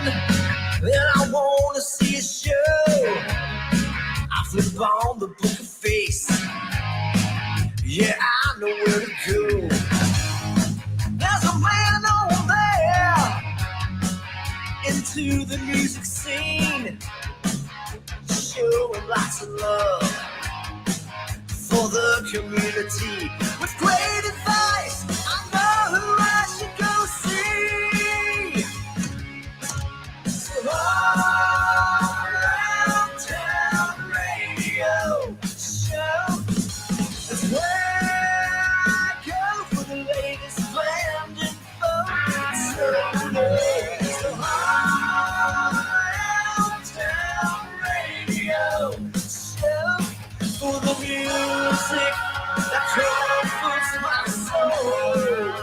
and I wanna see a show. I flip on the book of face. Yeah, I know where to go. There's a man over there into the music scene, showing lots of love for the community with great advice. I know who I should go see. So all around town radio show is where I go for the latest band info. So all around town radio show for the music that comforts my soul.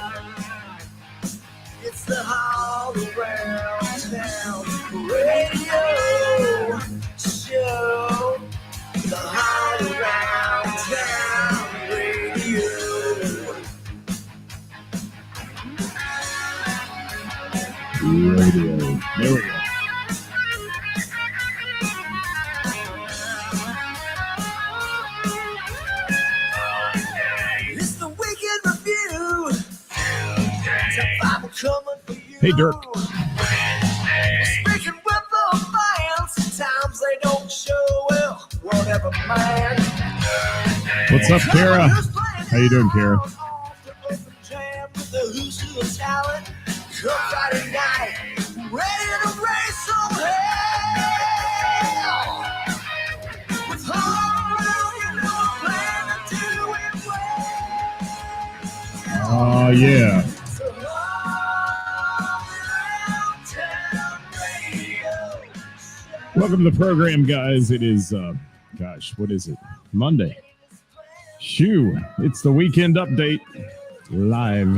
It's the All Around Town Radio Show. The All Around Town Radio. There we go. It's the Weekend Review. Coming for you. Hey, Dirk. Speaking with the fans, sometimes they don't show well. Whatever, man. What's up, Kara? How you doing, Kara? Friday night, ready to raise some hell. With hard, you know, plan to do it well. Oh, yeah. Welcome to the program, guys. It is, what is it? Monday. Shoo. It's the weekend update live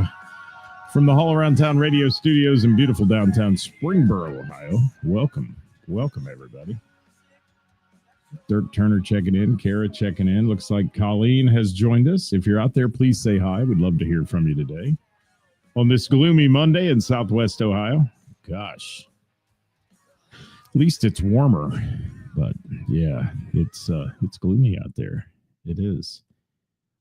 from the All Around Town radio studios in beautiful downtown Springboro, Ohio. Welcome. Welcome, everybody. Dirk Turner checking in. Kara checking in. Looks like Colleen has joined us. If you're out there, please say hi. We'd love to hear from you today on this gloomy Monday in Southwest Ohio. Gosh. At least it's warmer, but yeah, it's gloomy out there. It is.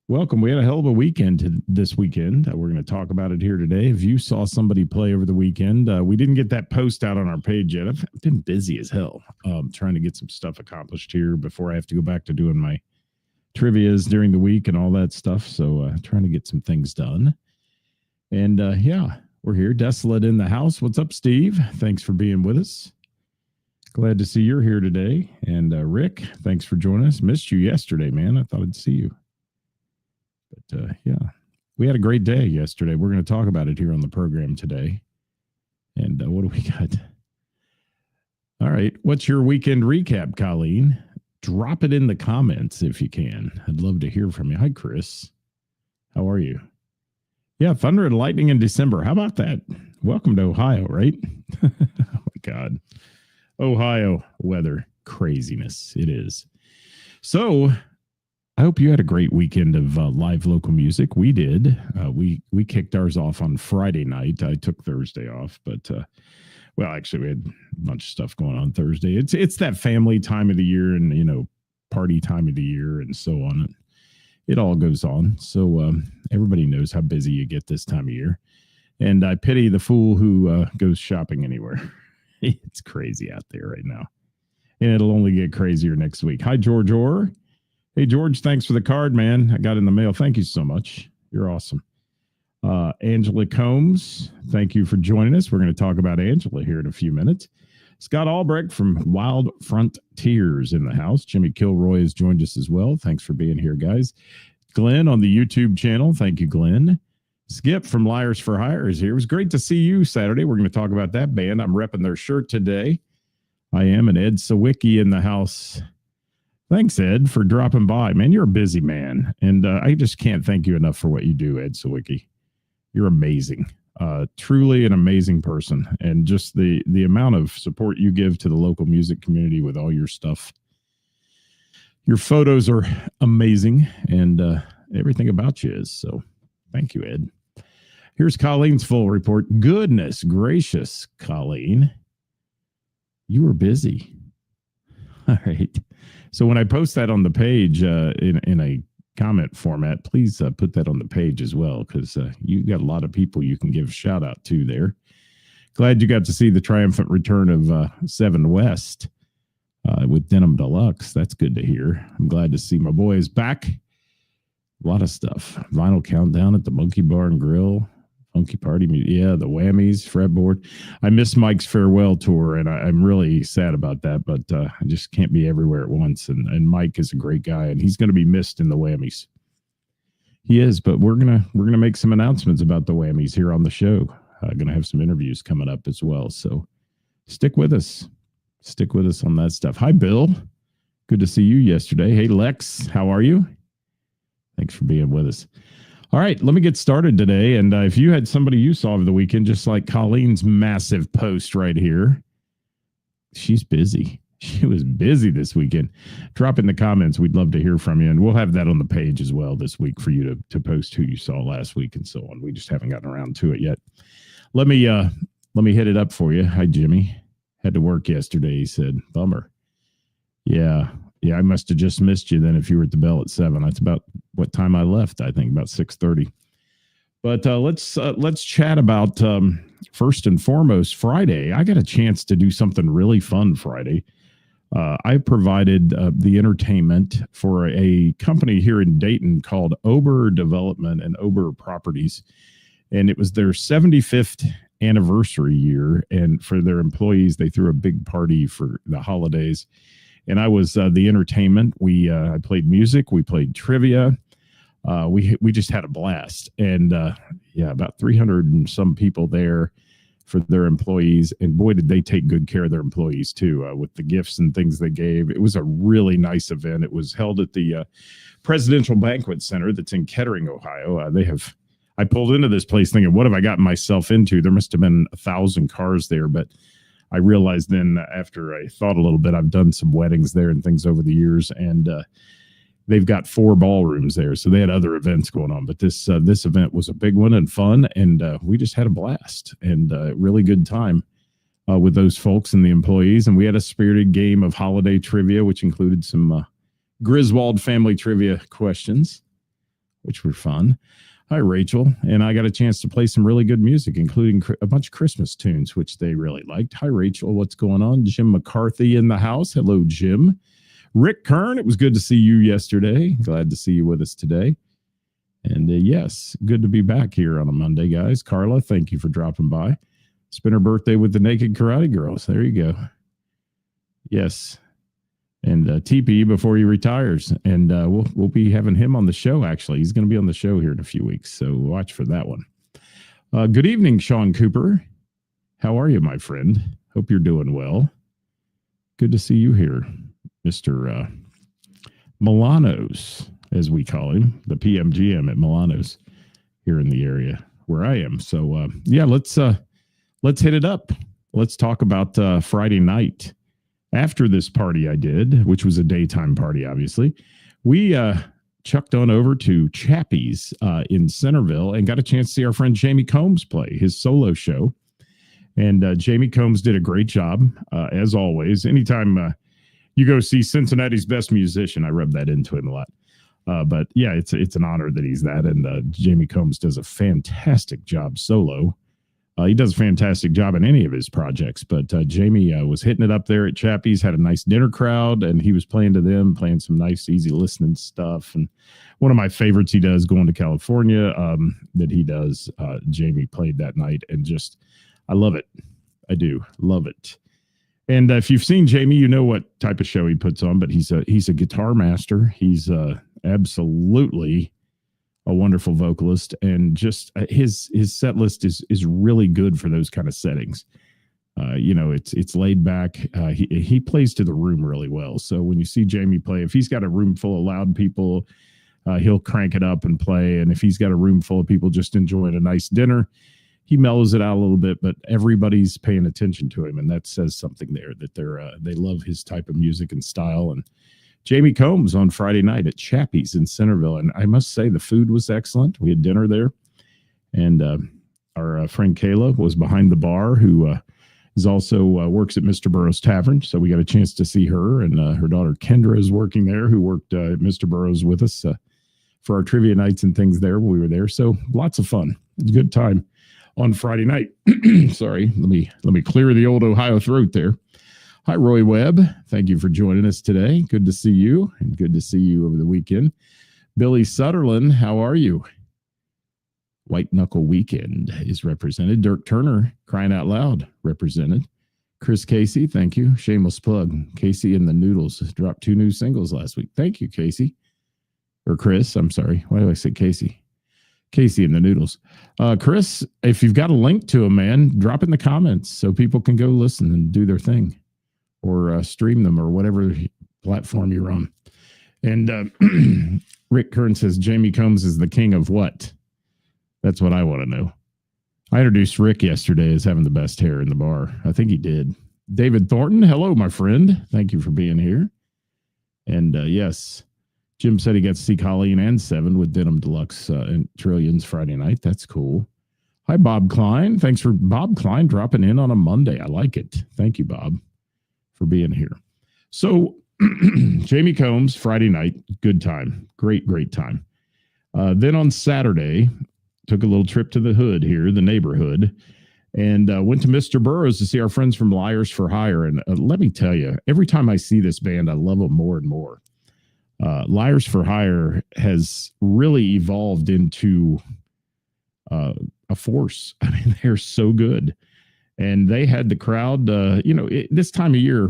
Welcome. We had a hell of a weekend this weekend. We're going to talk about it here today. If you saw somebody play over the weekend, we didn't get that post out on our page yet. I've been busy as hell trying to get some stuff accomplished here before I have to go back to doing my trivias during the week and all that stuff. So trying to get some things done. And yeah, we're here. Desolate in the house. What's up, Steve? Thanks for being with us. Glad to see you're here today. And Rick, thanks for joining us. Missed you yesterday, man. I thought I'd see you. But yeah, we had a great day yesterday. We're going to talk about it here on the program today. And what do we got? All right. What's your weekend recap, Colleen? Drop it in the comments if you can. I'd love to hear from you. Hi, Chris. How are you? Yeah, thunder and lightning in December. How about that? Welcome to Ohio, right? Oh, my God. Ohio weather craziness. It is. So I hope you had a great weekend of live local music. We did. We kicked ours off on Friday night. I took Thursday off, but well, actually, we had a bunch of stuff going on Thursday. It's that family time of the year, and party time of the year, and so on. It all goes on. So everybody knows how busy you get this time of year, and I pity the fool who goes shopping anywhere. It's crazy out there right now, and it'll only get crazier next week. Hi, George Orr. Hey, George, thanks for the card, man. I got it in the mail. Thank you so much. You're awesome. Angela Combs, thank you for joining us. We're going to talk about Angela here in a few minutes. Scott Albrecht from Wild Frontiers in the house. Jimmy Kilroy has joined us as well. Thanks for being here, guys. Glenn on the YouTube channel. Thank you, Glenn. Skip from Liars for Hire is here. It was great to see you Saturday. We're going to talk about that band. I'm repping their shirt today. I am, and Ed Sawicki in the house. Thanks, Ed, for dropping by. Man, you're a busy man, and I just can't thank you enough for what you do, Ed Sawicki. You're amazing. Truly an amazing person, and just the amount of support you give to the local music community with all your stuff. Your photos are amazing, and everything about you is. So thank you, Ed. Here's Colleen's full report. Goodness gracious, Colleen. You were busy. All right. So when I post that on the page in a comment format, please put that on the page as well, because you got a lot of people you can give a shout out to there. Glad you got to see the triumphant return of 7 West with Denim Deluxe. That's good to hear. I'm glad to see my boys back. A lot of stuff. Vinyl Countdown at the Monkey Bar and Grill. Funky Party. Yeah, the Whammies, Fretboard. I missed Mike's farewell tour, and I'm really sad about that, but I just can't be everywhere at once. And Mike is a great guy, and he's going to be missed in the Whammies. He is, but we're gonna make some announcements about the Whammies here on the show. Going to have some interviews coming up as well, so stick with us. Stick with us on that stuff. Hi, Bill. Good to see you yesterday. Hey, Lex. How are you? Thanks for being with us. All right, let me get started today. And if you had somebody you saw over the weekend, just like Colleen's massive post right here, she's busy. She was busy this weekend. Drop in the comments. We'd love to hear from you. And we'll have that on the page as well this week for you to post who you saw last week and so on. We just haven't gotten around to it yet. Let me hit it up for you. Hi, Jimmy. Had to work yesterday, he said. Bummer. Yeah, I must have just missed you then if you were at the Bell at 7. That's about what time I left, I think, about 6:30. But let's chat about, first and foremost, Friday. I got a chance to do something really fun Friday. I provided the entertainment for a company here in Dayton called Ober Development and Ober Properties. And it was their 75th anniversary year. And for their employees, they threw a big party for the holidays. And I was the entertainment. I played music. We played trivia. We just had a blast. And about 300 and some people there for their employees. And boy, did they take good care of their employees too, with the gifts and things they gave. It was a really nice event. It was held at the Presidential Banquet Center that's in Kettering, Ohio. I pulled into this place thinking, what have I gotten myself into? There must have been 1,000 cars there, but I realized then after I thought a little bit, I've done some weddings there and things over the years, and they've got 4 ballrooms there. So they had other events going on, but this event was a big one and fun. And we just had a blast and really good time with those folks and the employees. And we had a spirited game of holiday trivia, which included some Griswold family trivia questions, which were fun. Hi, Rachel. And I got a chance to play some really good music, including a bunch of Christmas tunes, which they really liked. Hi, Rachel. What's going on? Jim McCarthy in the house. Hello, Jim. Rick Kern, it was good to see you yesterday. Glad to see you with us today. And yes, good to be back here on a Monday, guys. Carla, thank you for dropping by. Spent her birthday with the Naked Karate Girls. There you go. Yes. And TP before he retires. And we'll be having him on the show, actually. He's going to be on the show here in a few weeks, so watch for that one. Good evening, Sean Cooper. How are you, my friend? Hope you're doing well. Good to see you here, Mr. Milano's, as we call him, the PMGM at Milano's here in the area where I am. So, let's hit it up. Let's talk about Friday night. After this party I did, which was a daytime party, obviously, we chucked on over to Chappie's in Centerville and got a chance to see our friend Jamie Combs play his solo show. And Jamie Combs did a great job, as always. Anytime you go see Cincinnati's best musician, I rub that into it a lot. But yeah, it's an honor that he's that. And Jamie Combs does a fantastic job solo. He does a fantastic job in any of his projects, but Jamie was hitting it up there at Chappie's, had a nice dinner crowd, and he was playing to them, playing some nice, easy listening stuff. And one of my favorites he does, Going to California, that he does, Jamie played that night, and just, I love it. I do love it. And if you've seen Jamie, you know what type of show he puts on, but he's a guitar master. He's absolutely a wonderful vocalist, and just his set list is really good for those kind of settings. It's laid back. He plays to the room really well. So when you see Jamie play, if he's got a room full of loud people, he'll crank it up and play. And if he's got a room full of people just enjoying a nice dinner, he mellows it out a little bit. But everybody's paying attention to him, and that says something there that they love his type of music and style. And Jamie Combs on Friday night at Chappie's in Centerville. And I must say the food was excellent. We had dinner there. And our friend Kayla was behind the bar, who is also works at Mr. Burroughs Tavern. So we got a chance to see her, and her daughter Kendra is working there, who worked at Mr. Burroughs with us for our trivia nights and things there when we were there. So lots of fun. It's a good time on Friday night. Sorry, let me clear the old Ohio throat there. Hi, Roy Webb. Thank you for joining us today. Good to see you, and good to see you over the weekend. Billy Sutherland, how are you? White Knuckle Weekend is represented. Dirk Turner, Crying Out Loud, represented. Chris Casey, thank you. Shameless plug. Casey and the Noodles dropped 2 new singles last week. Thank you, Casey. Or Chris, I'm sorry. Why do I say Casey? Casey and the Noodles. Chris, if you've got a link to them, man, drop in the comments so people can go listen and do their thing, or stream them, or whatever platform you're on. And Rick Kern says, Jamie Combs is the king of what? That's what I want to know. I introduced Rick yesterday as having the best hair in the bar. I think he did. David Thornton, hello, my friend. Thank you for being here. And yes, Jim said he got to see Colleen and Seven with Denim Deluxe and Trillions Friday night. That's cool. Hi, Bob Klein. Thanks for Bob Klein dropping in on a Monday. I like it. Thank you, Bob, for being here. So Jamie Combs, Friday night, good time. Great time. Then on Saturday, took a little trip to the hood here, the neighborhood, and went to Mr. Burroughs to see our friends from Liars for Hire. And let me tell you, every time I see this band, I love them more and more. Liars for Hire has really evolved into a force. I mean, they're so good. And they had the crowd, this time of year,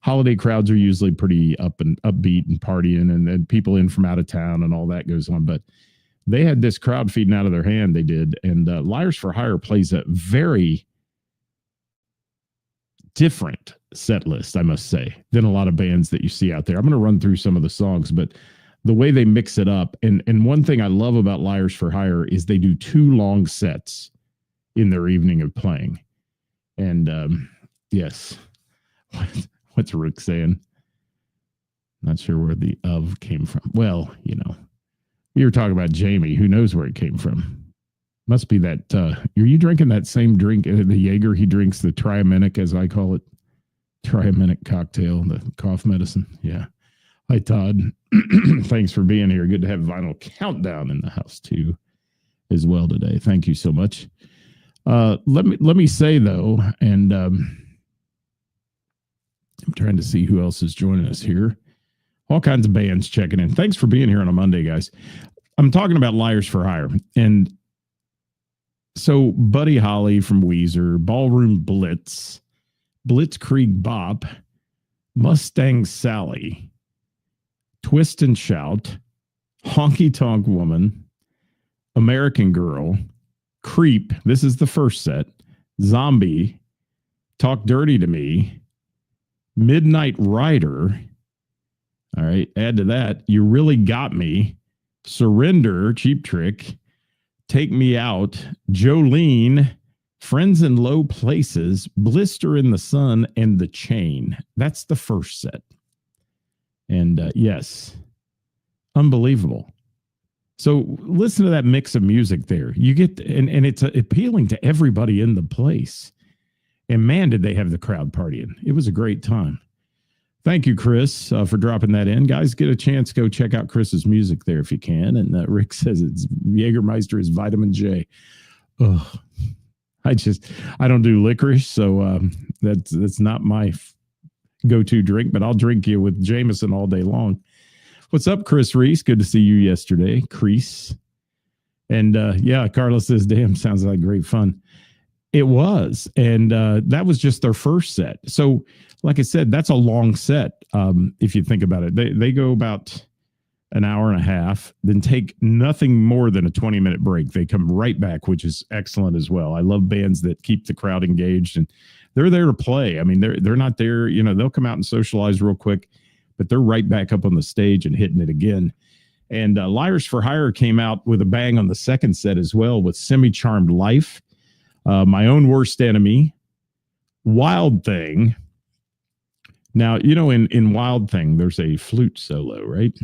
holiday crowds are usually pretty upbeat and partying, and then people in from out of town and all that goes on. But they had this crowd feeding out of their hand. They did. And Liars for Hire plays a very different set list, I must say, than a lot of bands that you see out there. I'm going to run through some of the songs, but the way they mix it up. And one thing I love about Liars for Hire is they do 2 long sets in their evening of playing. And yes, what's Rick saying? Not sure where the of came from. Well, you were talking about Jamie. Who knows where it came from? Must be that. Are you drinking that same drink, the Jaeger he drinks, the triaminic, as I call it? Triaminic cocktail, the cough medicine. Yeah. Hi, Todd. Thanks for being here. Good to have Vinyl Countdown in the house, too, as well today. Thank you so much. Let me say, though, and I'm trying to see who else is joining us here. All kinds of bands checking in. Thanks for being here on a Monday, guys. I'm talking about Liars for Hire. And so Buddy Holly from Weezer, Ballroom Blitz, Blitzkrieg Bop, Mustang Sally, Twist and Shout, Honky Tonk Woman, American Girl, Creep, this is the first set, Zombie, Talk Dirty to Me, Midnight Rider. All right, add to that, You Really Got Me, Surrender, Cheap Trick, Take Me Out, Jolene, Friends in Low Places, Blister in the Sun, and The Chain. That's the first set. And yes, unbelievable. So listen to that mix of music there. You get, and it's appealing to everybody in the place. And man, did they have the crowd partying. It was a great time. Thank you, Chris, for dropping that in. Guys, get a chance, go check out Chris's music there if you can. And Rick says it's Jägermeister is vitamin J. Ugh. I don't do licorice, so that's not my go-to drink, but I'll drink you with Jameson all day long. What's up, Chris Reese? Good to see you yesterday, Crease. And yeah, Carlos says, damn, sounds like great fun. It was. And that was just their first set. So like I said, that's a long set. If you think about it, they go about an hour and a half, then take nothing more than a 20-minute break. They come right back, which is excellent as well. I love bands that keep the crowd engaged, and they're there to play. I mean, they're not there, they'll come out and socialize real quick, but they're right back up on the stage and hitting it again. And Liars for Hire came out with a bang on the second set as well with Semi-Charmed Life, My Own Worst Enemy, Wild Thing. Now, in Wild Thing, there's a flute solo, right?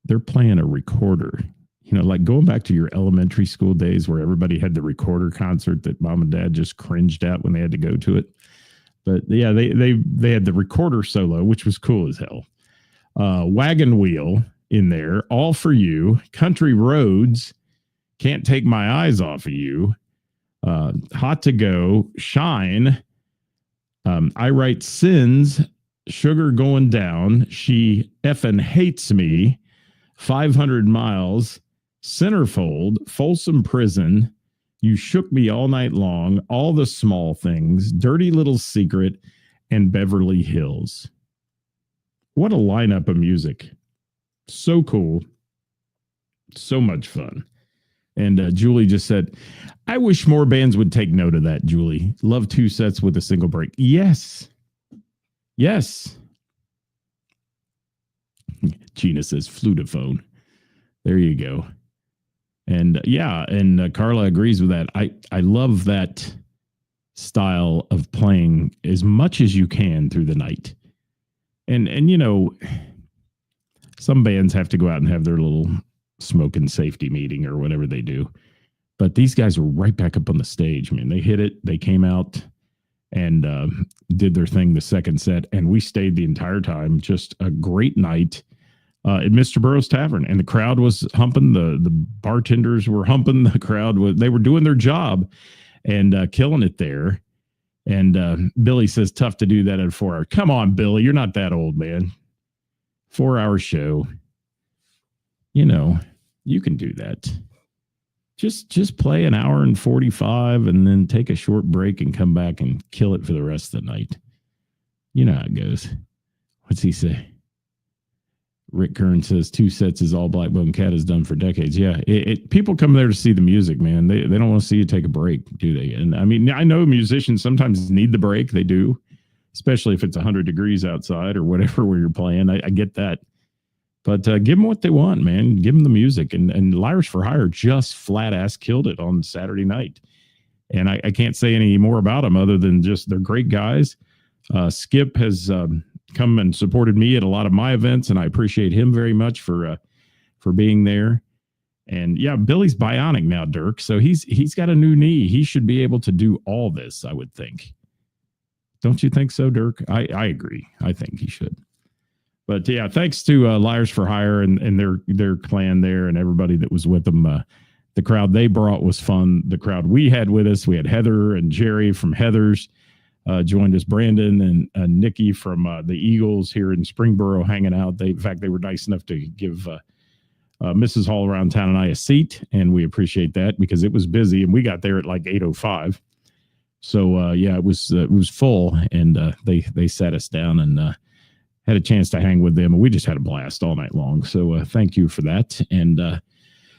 They're playing a recorder like going back to your elementary school days where everybody had the recorder concert that mom and dad just cringed at when they had to go to it. But yeah, they had the recorder solo, which was cool as hell. Wagon Wheel in there, All For You, Country Roads, Can't Take My Eyes Off of You, Hot to Go, Shine, I Write Sins, Sugar Going Down, She Effin' Hates Me, 500 Miles, Centerfold, Folsom Prison, You Shook Me All Night Long, All the Small Things, Dirty Little Secret, and Beverly Hills. What a lineup of music. So cool. So much fun. And Julie just said, I wish more bands would take note of that, Julie. Love 2 sets with a single break. Yes. Yes. Gina says flutophone. There you go. And yeah, and Carla agrees with that. I love that style of playing as much as you can through the night. And some bands have to go out and have their little smoking safety meeting or whatever they do. But these guys were right back up on the stage, man. They hit it. They came out and did their thing the second set. And we stayed the entire time. Just a great night at Mr. Burroughs Tavern. And the crowd was humping. The bartenders were humping. The crowd they were doing their job and killing it there. And Billy says, tough to do that at 4 hours. Come on, Billy. You're not that old, man. 4-hour show. You can do that. Just play an hour and 45 and then take a short break and come back and kill it for the rest of the night. You know how it goes. What's he say? Rick Kern says 2 sets is all Black Bone Cat has done for decades. Yeah, people come there to see the music, man. They don't want to see you take a break, do they? And I mean, I know musicians sometimes need the break. They do, especially if it's 100 degrees outside or whatever where you're playing. I get that. But give them what they want, man. Give them the music. And Liars for Hire just flat ass killed it on Saturday night. And I can't say any more about them other than just they're great guys. Skip has come and supported me at a lot of my events, and I appreciate him very much for being there. And yeah, Billy's bionic now, Dirk. So he's got a new knee. He should be able to do all this, I would think. Don't you think so, Dirk? I agree. I think he should. But yeah, thanks to Liars for Hire and their clan there and everybody that was with them. The crowd they brought was fun. The crowd we had with us, we had Heather and Jerry from Heather's joined us, Brandon and Nikki from the Eagles here in Springboro hanging out. In fact, they were nice enough to give Mrs. Hall Around Town and I a seat, and we appreciate that because it was busy, and we got there at like 8:05. So yeah, it was full, and they sat us down and had a chance to hang with them, and we just had a blast all night long. So thank you for that. And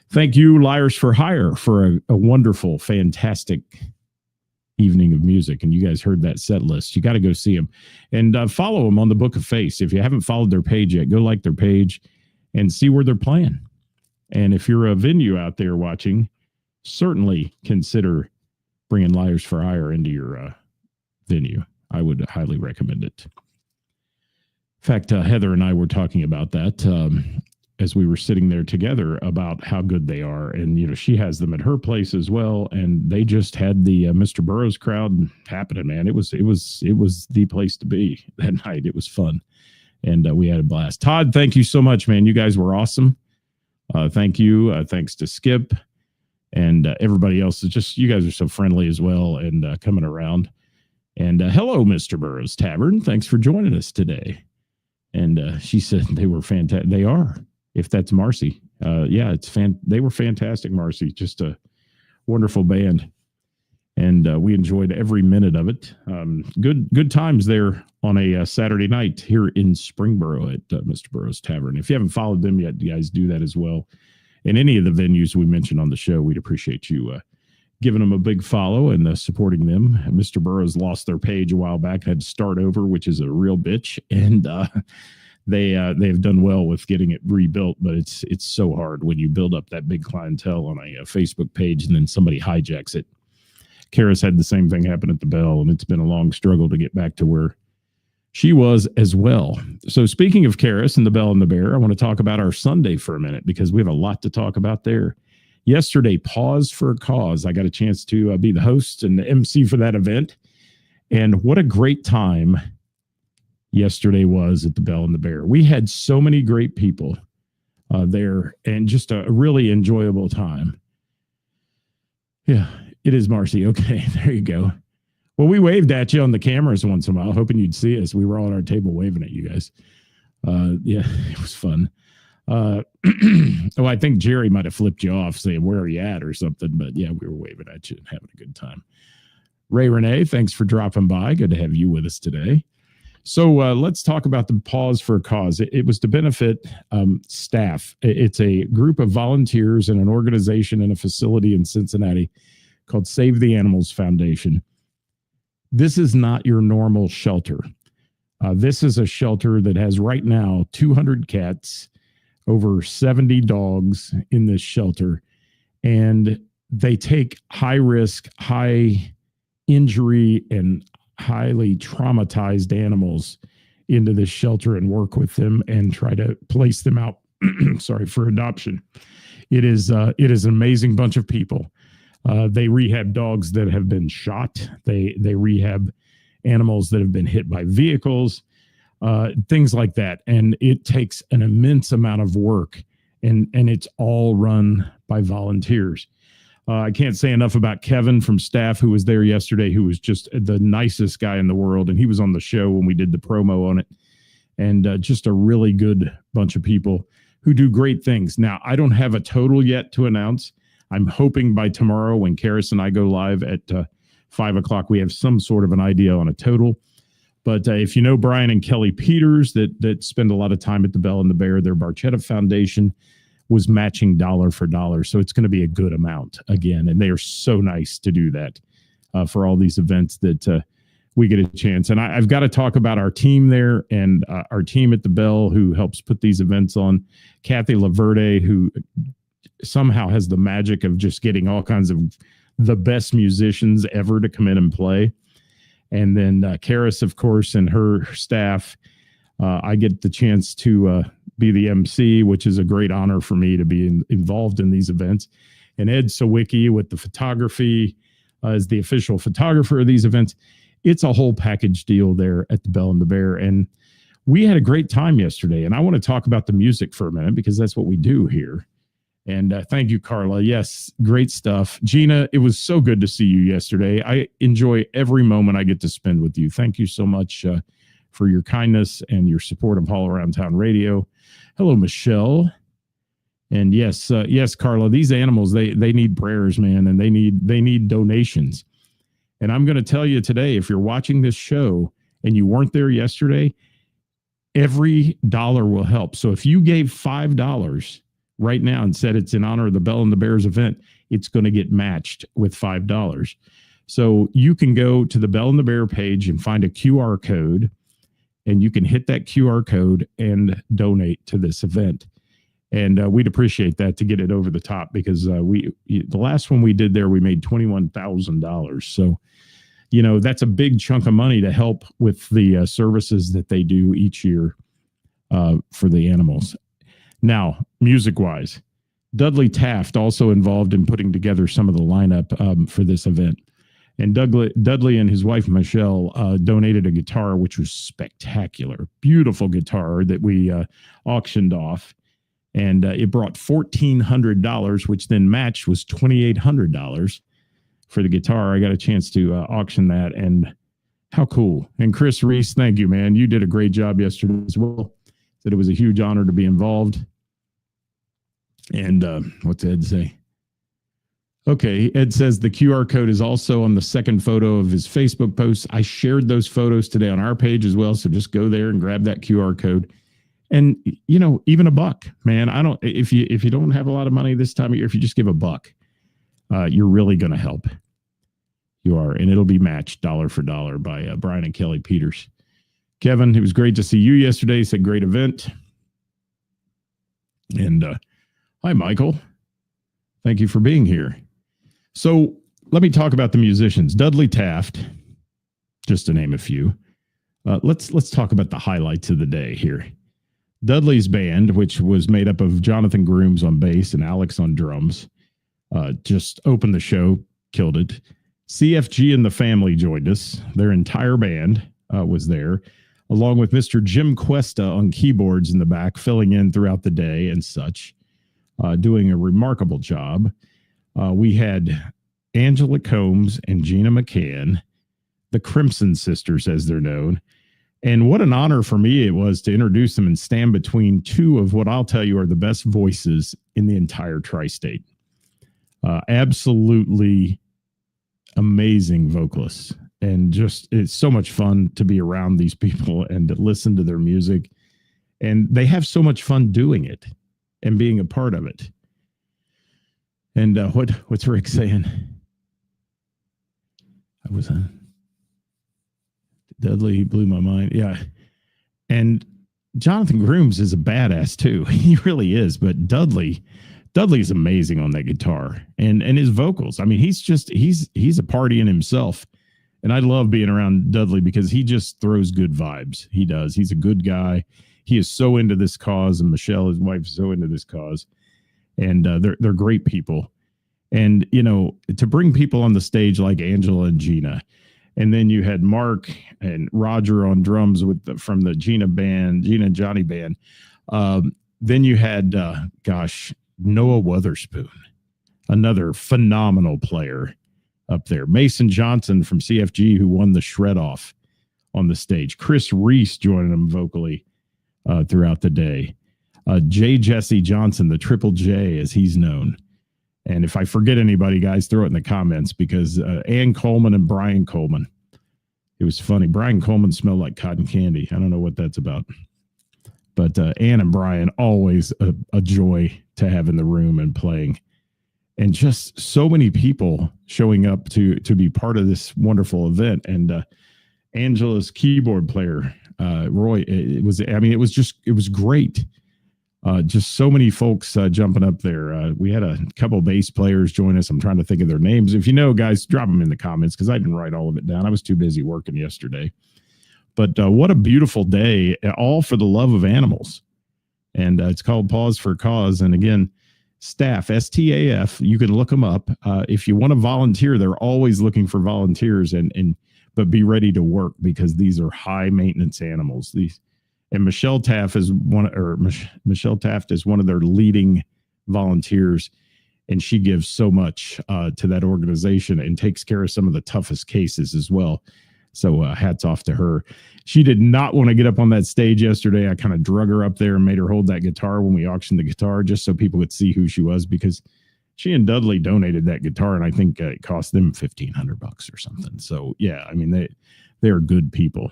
thank you, Liars for Hire, for a wonderful, fantastic evening of music. And you guys heard that set list. You got to go see them and follow them on the Book of Face. If you haven't followed their page yet, go like their page and see where they're playing. And if you're a venue out there watching, certainly consider bringing Liars for Hire into your venue. I would highly recommend it. In fact, Heather and I were talking about that as we were sitting there together about how good they are. And, she has them at her place as well. And they just had the Mr. Burroughs crowd happening, man. It was the place to be that night. It was fun. And we had a blast. Todd, thank you so much, man. You guys were awesome. Thank you. Thanks to Skip and everybody else. It's just, you guys are so friendly as well and coming around. And hello, Mr. Burroughs Tavern. Thanks for joining us today. And she said they were fantastic. They are, if that's Marcy. Yeah, they were fantastic, Marcy. Just a wonderful band. And we enjoyed every minute of it. Good times there on a Saturday night here in Springboro at Mr. Burroughs Tavern. If you haven't followed them yet, you guys do that as well. In any of the venues we mentioned on the show, we'd appreciate you giving them a big follow and supporting them. Mr. Burroughs lost their page a while back, had to start over, which is a real bitch. And they've done well with getting it rebuilt, but it's so hard when you build up that big clientele on a Facebook page and then somebody hijacks it. Karis had the same thing happen at the Bell, and it's been a long struggle to get back to where She was as well. So speaking of Karis and the Bell and the Bear, I want to talk about our Sunday for a minute because we have a lot to talk about there. Yesterday, Pause for a Cause. I got a chance to be the host and the MC for that event. And what a great time yesterday was at the Bell and the Bear. We had so many great people there and just a really enjoyable time. Yeah, it is Marcy. Okay, there you go. Well, we waved at you on the cameras once in a while, hoping you'd see us. We were all at our table waving at you guys. Yeah, it was fun. Oh, I think Jerry might have flipped you off saying, where are you at or something. But yeah, we were waving at you and having a good time. Ray Renee, thanks for dropping by. Good to have you with us today. So let's talk about the Pause for a Cause. It was to benefit staff. It's a group of volunteers in an organization in a facility in Cincinnati called Save the Animals Foundation. This is not your normal shelter. This is a shelter that has right now 200 cats, over 70 dogs in this shelter, and they take high risk, high injury, and highly traumatized animals into this shelter and work with them and try to place them out for adoption. It is an amazing bunch of people. They rehab dogs that have been shot. They rehab animals that have been hit by vehicles, things like that. And it takes an immense amount of work, and it's all run by volunteers. I can't say enough about Kevin from staff who was there yesterday, who was just the nicest guy in the world. And he was on the show when we did the promo on it. And just a really good bunch of people who do great things. Now, I don't have a total yet to announce. I'm hoping by tomorrow when Karis and I go live at 5 o'clock, we have some sort of an idea on a total. But if you know Brian and Kelly Peters that spend a lot of time at the Bell and the Bear, their Barchetta Foundation was matching dollar for dollar. So it's going to be a good amount again. And they are so nice to do that for all these events that we get a chance. And I've got to talk about our team there and our team at the Bell who helps put these events on. Kathy Laverde, who somehow has the magic of just getting all kinds of the best musicians ever to come in and play. And then Karis, of course, and her staff. I get the chance to be the MC, which is a great honor for me to be involved in these events. And Ed Sawicki with the photography as the official photographer of these events. It's a whole package deal there at the Bell and the Bear. And we had a great time yesterday. And I want to talk about the music for a minute because that's what we do here. And thank you, Carla. Yes, great stuff. Gina, it was so good to see you yesterday. I enjoy every moment I get to spend with you. Thank you so much for your kindness and your support of All Around Town Radio. Hello, Michelle. And yes, Carla, these animals, they need prayers, man, and they need donations. And I'm going to tell you today, if you're watching this show and you weren't there yesterday, every dollar will help. So if you gave $5 right now and said it's in honor of the Bell and the Bears event, it's going to get matched with $5. So you can go to the Bell and the Bear page and find a QR code, and you can hit that QR code and donate to this event. And we'd appreciate that to get it over the top because the last one we did there, we made $21,000. So, that's a big chunk of money to help with the services that they do each year for the animals. Now, music-wise, Dudley Taft also involved in putting together some of the lineup for this event. And Dudley and his wife, Michelle, donated a guitar, which was spectacular. Beautiful guitar that we auctioned off. And it brought $1,400, which then matched was $2,800 for the guitar. I got a chance to auction that. And how cool. And Chris Reese, thank you, man. You did a great job yesterday as well. Said it was a huge honor to be involved. And what's Ed say? Okay, Ed says the QR code is also on the second photo of his Facebook post. I shared those photos today on our page as well, so just go there and grab that QR code. And even $1, man. If you don't have a lot of money this time of year, if you just give $1, you're really going to help. You are, and it'll be matched dollar for dollar by Brian and Kelly Peters. Kevin, it was great to see you yesterday. It's a great event. And hi, Michael. Thank you for being here. So let me talk about the musicians. Dudley Taft, just to name a few. Let's talk about the highlights of the day here. Dudley's band, which was made up of Jonathan Grooms on bass and Alex on drums, just opened the show, killed it. CFG and the Family joined us. Their entire band was there, along with Mr. Jim Cuesta on keyboards in the back, filling in throughout the day and such, doing a remarkable job. We had Angela Combs and Gina McCann, the Crimson Sisters, as they're known. And what an honor for me it was to introduce them and stand between two of what I'll tell you are the best voices in the entire tri-state. Absolutely amazing vocalists. And just, it's so much fun to be around these people and to listen to their music. And they have so much fun doing it and being a part of it. And what's Rick saying? I was Dudley blew my mind. Yeah. And Jonathan Grooms is a badass too. He really is. But Dudley's amazing on that guitar and his vocals. I mean, he's a party in himself. And I love being around Dudley because he just throws good vibes. He does. He's a good guy. He is so into this cause, and Michelle, his wife, is so into this cause. And they're great people. And, you know, to bring people on the stage like Angela and Gina, and then you had Mark and Roger on drums from the Gina and Johnny band. Then you had, Noah Witherspoon, another phenomenal player up there. Mason Johnson from CFG, who won the shred off on the stage. Chris Reese joining them vocally throughout the day. J. Jesse Johnson, the Triple J, as he's known. And if I forget anybody, guys, throw it in the comments, because Ann Coleman and Brian Coleman. It was funny. Brian Coleman smelled like cotton candy. I don't know what that's about. But Ann and Brian, always a joy to have in the room and playing. And just so many people showing up to be part of this wonderful event. And Angela's keyboard player, Roy, it was great. Just so many folks jumping up there. We had a couple of bass players join us. I'm trying to think of their names. If you know, guys, drop them in the comments, because I didn't write all of it down. I was too busy working yesterday. But what a beautiful day, all for the love of animals. And it's called Pause for Cause. And again, staff, STAF, you can look them up. If you want to volunteer, they're always looking for volunteers, but be ready to work, because these are high maintenance animals. And Michelle Taft is one of their leading volunteers, and she gives so much to that organization and takes care of some of the toughest cases as well. So hats off to her. She did not want to get up on that stage yesterday. I kind of drug her up there and made her hold that guitar when we auctioned the guitar, just so people could see who she was, because she and Dudley donated that guitar, and I think it cost them $1,500 or something. So yeah, I mean, they are good people.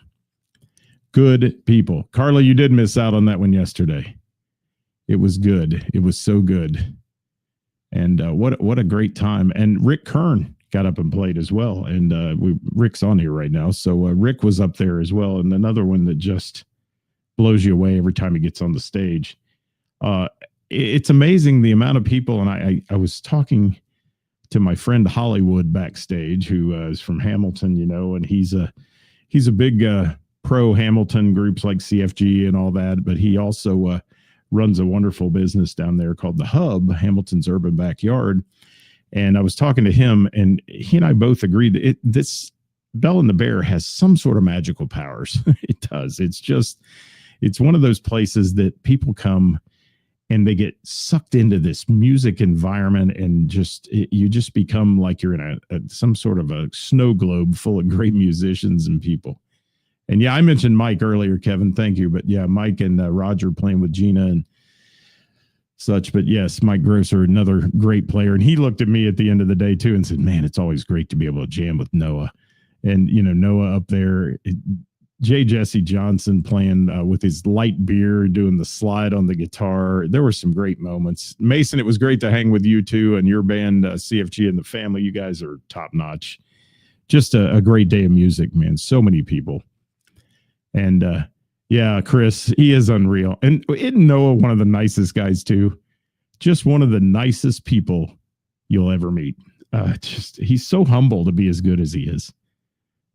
Good people. Carla, you did miss out on that one yesterday. It was good. It was so good. And what a great time. And Rick Kern got up and played as well. And Rick's on here right now. So Rick was up there as well. And another one that just blows you away every time he gets on the stage. It's amazing the amount of people. And I was talking to my friend Hollywood backstage, who is from Hamilton, you know, and he's a big pro Hamilton groups like CFG and all that, but he also runs a wonderful business down there called The Hub, Hamilton's Urban Backyard. And I was talking to him, and he and I both agreed that this Bell and the Bear has some sort of magical powers. It does. It's one of those places that people come and they get sucked into this music environment, and you just become like you're in some sort of a snow globe full of great musicians and people. And yeah, I mentioned Mike earlier, Kevin. Thank you. But yeah, Mike and Roger playing with Gina and such. But yes, Mike Grosser, another great player. And he looked at me at the end of the day too and said, man, it's always great to be able to jam with Noah. And, you know, Noah up there, J. Jesse Johnson playing with his light beer, doing the slide on the guitar. There were some great moments. Mason, it was great to hang with you too, and your band, CFG and the Family. You guys are top notch. Just a great day of music, man. So many people. And yeah, Chris, he is unreal. And isn't Noah one of the nicest guys too? Just one of the nicest people you'll ever meet. He's so humble to be as good as he is.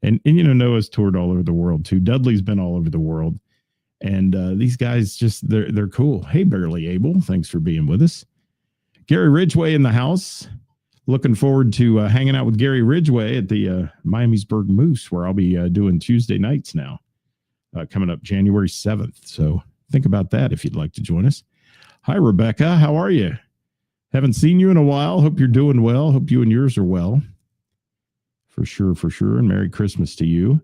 And Noah's toured all over the world too. Dudley's been all over the world. And these guys they're cool. Hey, Barely Able, thanks for being with us. Gary Ridgway in the house. Looking forward to hanging out with Gary Ridgway at the Miamisburg Moose, where I'll be doing Tuesday nights now, coming up January 7th. So think about that if you'd like to join us. Hi, Rebecca. How are you? Haven't seen you in a while. Hope you're doing well. Hope you and yours are well. For sure. And Merry Christmas to you.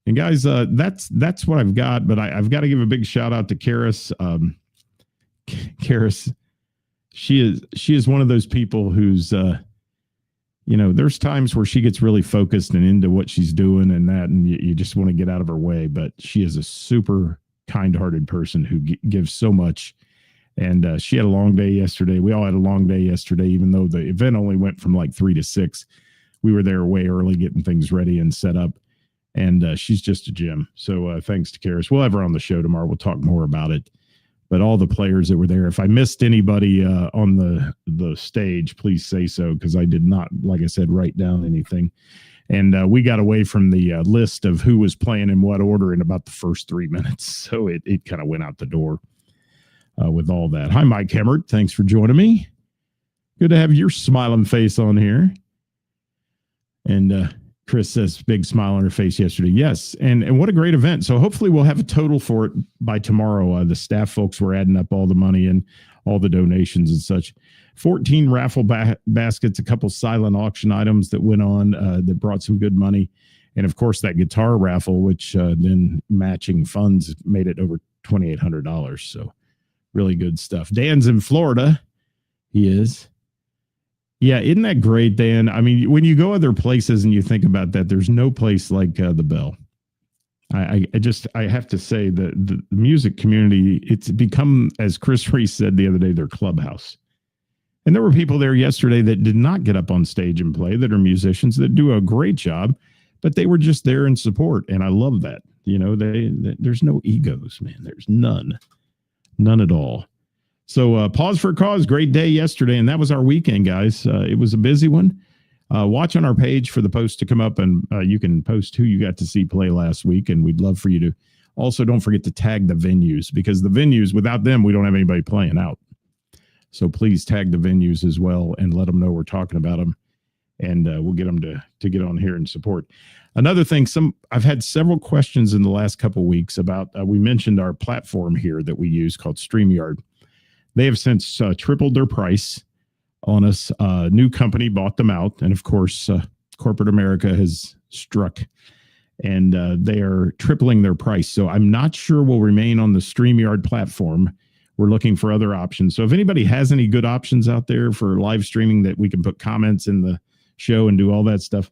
And guys, that's what I've got. But I've got to give a big shout out to Karis. Karis, she is one of those people who's, there's times where she gets really focused and into what she's doing and you just want to get out of her way. But she is a super kind-hearted person who gives so much. And she had a long day yesterday. We all had a long day yesterday, even though the event only went from like 3 to 6. We were there way early getting things ready and set up. And she's just a gem. So thanks to Karis. We'll have her on the show tomorrow. We'll talk more about it. But all the players that were there, if I missed anybody on the stage, please say so, because I did not, like I said, write down anything. And we got away from the list of who was playing in what order in about the first 3 minutes. So it kind of went out the door with all that. Hi, Mike Hemmert. Thanks for joining me. Good to have your smiling face on here. And Chris says, big smile on her face yesterday. Yes. And what a great event. So hopefully we'll have a total for it by tomorrow. The staff folks were adding up all the money and all the donations and such. 14 raffle baskets, a couple silent auction items that went on that brought some good money. And of course that guitar raffle, which then matching funds made it over $2,800. So really good stuff. Dan's in Florida. He is. Yeah, isn't that great, Dan? I mean, when you go other places and you think about that, there's no place like the Bell. I have to say that the music community, it's become, as Chris Reese said the other day, their clubhouse. And there were people there yesterday that did not get up on stage and play, that are musicians that do a great job, but they were just there in support. And I love that. There's no egos, man. There's none at all. So Pause for a Cause, great day yesterday, and that was our weekend, guys. It was a busy one. Watch on our page for the post to come up, and you can post who you got to see play last week, and we'd love for you to. Also, don't forget to tag the venues, because the venues, without them, we don't have anybody playing out. So please tag the venues as well and let them know we're talking about them, and we'll get them to get on here and support. Another thing, I've had several questions in the last couple of weeks about, we mentioned our platform here that we use called StreamYard. They have since tripled their price on us. New company bought them out. And of course, corporate America has struck, and they are tripling their price. So I'm not sure we'll remain on the StreamYard platform. We're looking for other options. So if anybody has any good options out there for live streaming that we can put comments in the show and do all that stuff,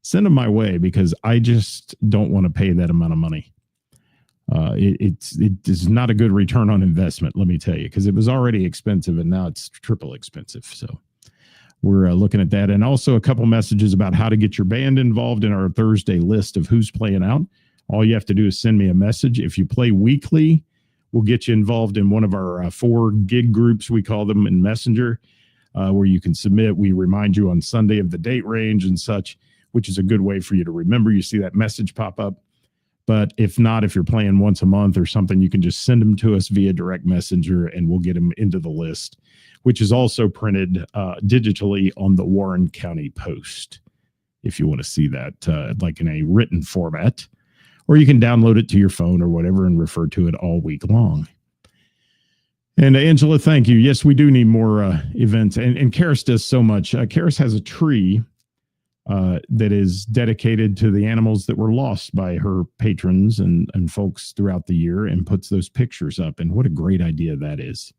send them my way, because I just don't want to pay that amount of money. It is not a good return on investment, let me tell you, because it was already expensive and now it's triple expensive. So we're looking at that. And also a couple messages about how to get your band involved in our Thursday list of who's playing out. All you have to do is send me a message. If you play weekly, we'll get you involved in one of our 4 gig groups, we call them, in Messenger, where you can submit. We remind you on Sunday of the date range and such, which is a good way for you to remember. You see that message pop up. But if not, if you're playing once a month or something, you can just send them to us via direct messenger and we'll get them into the list, which is also printed digitally on the Warren County Post, if you want to see that like in a written format, or you can download it to your phone or whatever and refer to it all week long. And Angela, thank you. Yes, we do need more events. And Karis does so much. Karis has a tree that is dedicated to the animals that were lost by her patrons and folks throughout the year, and puts those pictures up. And what a great idea that is.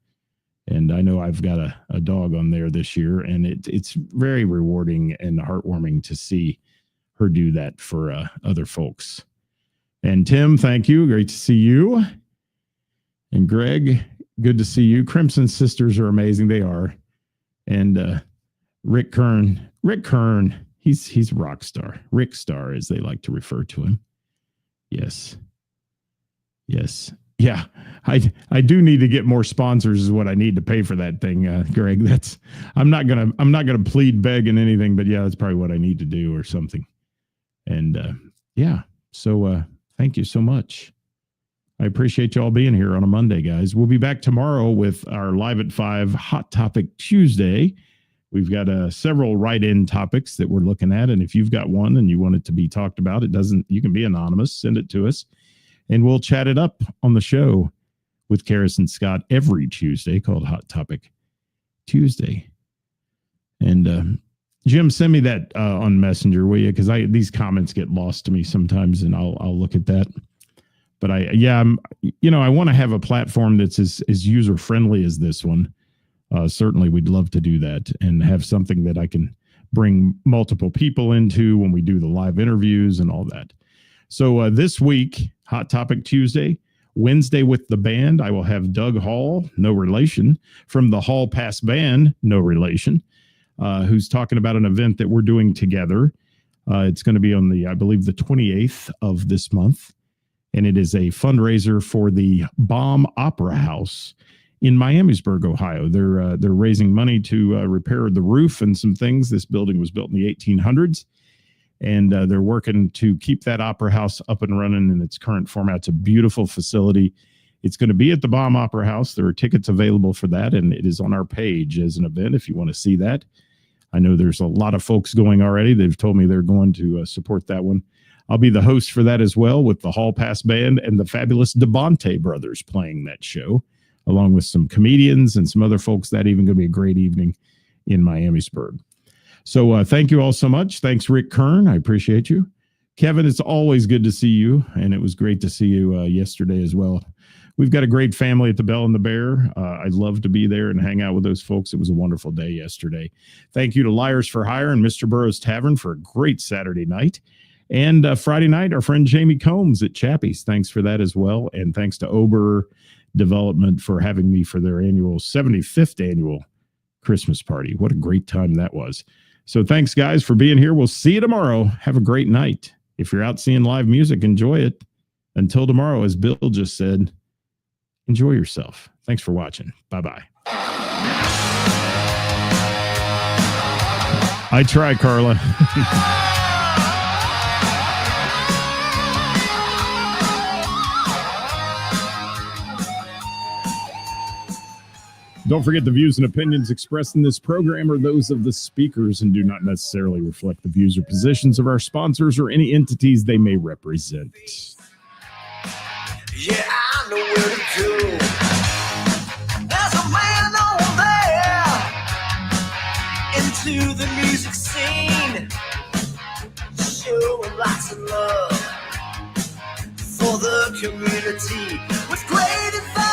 And I know I've got a dog on there this year, and it's very rewarding and heartwarming to see her do that for other folks. And Tim, thank you. Great to see you. And Greg, good to see you. Crimson Sisters are amazing. They are. And Rick Kern, he's a rock star. Rick Star, as they like to refer to him. Yes. Yeah, I do need to get more sponsors is what I need to pay for that thing, Greg. I'm not gonna plead, beg, and anything, but yeah, that's probably what I need to do or something. And yeah. So thank you so much. I appreciate you all being here on a Monday, guys. We'll be back tomorrow with our Live at 5 Hot Topic Tuesday. We've got several write-in topics that we're looking at, and if you've got one and you want it to be talked about, you can be anonymous. Send it to us, and we'll chat it up on the show with Karis and Scott every Tuesday, called Hot Topic Tuesday. And Jim, send me that on Messenger, will you? Because these comments get lost to me sometimes, and I'll look at that. But I want to have a platform that's as user friendly as this one. Certainly, we'd love to do that and have something that I can bring multiple people into when we do the live interviews and all that. So this week, Hot Topic Tuesday, Wednesday with the band, I will have Doug Hall, no relation, from the Hall Pass Band, no relation, who's talking about an event that we're doing together. It's going to be on I believe, the 28th of this month. And it is a fundraiser for the Baum Opera House in Miamisburg, Ohio. They're raising money to repair the roof and some things. This building was built in the 1800s, and they're working to keep that opera house up and running in its current format. It's a beautiful facility. It's going to be at the Baum Opera House. There are tickets available for that, and it is on our page as an event if you want to see that. I know there's a lot of folks going already. They've told me they're going to support that one. I'll be the host for that as well, with the Hall Pass Band and the fabulous DeBonte brothers playing that show, along with some comedians and some other folks. That even going to be a great evening in Miamisburg. So thank you all so much. Thanks, Rick Kern. I appreciate you. Kevin, it's always good to see you, and it was great to see you yesterday as well. We've got a great family at the Bell and the Bear. I'd love to be there and hang out with those folks. It was a wonderful day yesterday. Thank you to Liars for Hire and Mr. Burroughs Tavern for a great Saturday night. And Friday night, our friend Jamie Combs at Chappie's. Thanks for that as well. And thanks to Ober Development for having me for their 75th annual Christmas party. What a great time that was. So thanks, guys, for being here. We'll see you tomorrow. Have a great night. If you're out seeing live music, enjoy it. Until tomorrow, as Bill just said, enjoy yourself. Thanks for watching. Bye-bye. I try, Carla. Don't forget, the views and opinions expressed in this program are those of the speakers and do not necessarily reflect the views or positions of our sponsors or any entities they may represent. Yeah, I know where to go. There's a man over there into the music scene, showing lots of love for the community with great advice.